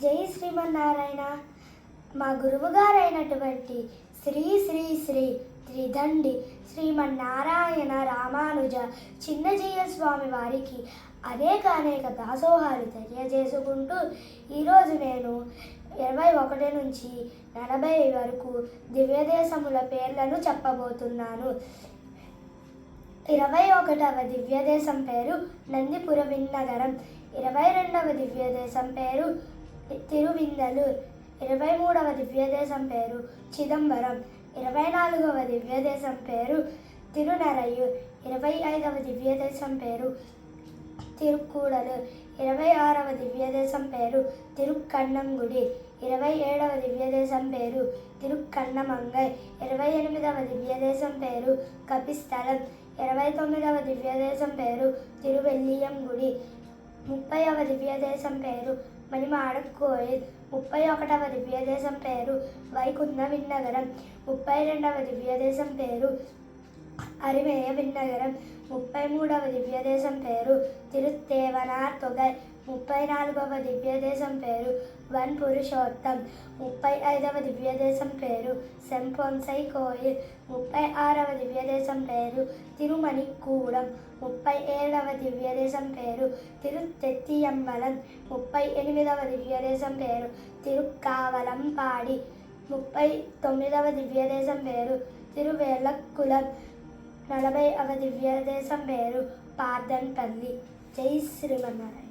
జై శ్రీమన్నారాయణ. మా గురువుగారైనటువంటి శ్రీ శ్రీ శ్రీ త్రిదండి శ్రీమన్నారాయణ రామానుజ చిన్నజీయ స్వామి వారికి అనేక దాసోహాలు తెలియజేసుకుంటూ ఈరోజు నేను 21 నుంచి 40 వరకు దివ్యదేశముల పేర్లను చెప్పబోతున్నాను. 21వ దివ్యదేశం పేరు నందిపుర విన్నగరం. 22వ దివ్యదేశం పేరు తిరువిందలూర్. 23వ దివ్యదేశం పేరు చిదంబరం. 24వ దివ్యదేశం పేరు తిరునరయ్యూర్. 25వ దివ్యదేశం పేరు తిరుక్కూడలూర్. 26వ దివ్యదేశం పేరు తిరుక్కన్నంగుడి. 27వ దివ్యదేశం పేరు తిరుక్కన్నమంగై. 28వ దివ్యదేశం పేరు కపిస్థలం. 29వ దివ్యదేశం పేరు తిరువెల్లియంగుడి. 30వ దివ్యదేశం పేరు మణిమాడకోయిల్. 31వ దివ్యదేశం పేరు వైకుంఠ విన్నగరం. 32వ దివ్యదేశం పేరు అరిమేయ విన్నగరం. 33వ దివ్యదేశం పేరు తిరుత్తేవనార్ తొగై. 34వ దివ్యదేశం పేరు వన్ పురుషోత్తం. 35వ దివ్యదేశం పేరు సెంపొన్సై కోయిల్. 36వ దివ్యదేశం పేరు తిరుమణిక్కూడం. 37వ దివ్యదేశం పేరు తిరుత్తెత్తియంబలం. 38వ దివ్యదేశం పేరు తిరుక్కావలంపాడి. 39వ దివ్యదేశం పేరు తిరువేలక్కులం. 40వ దివ్యదేశం పేరు పార్దన్పల్లి. జై శ్రీమన్నారాయణ.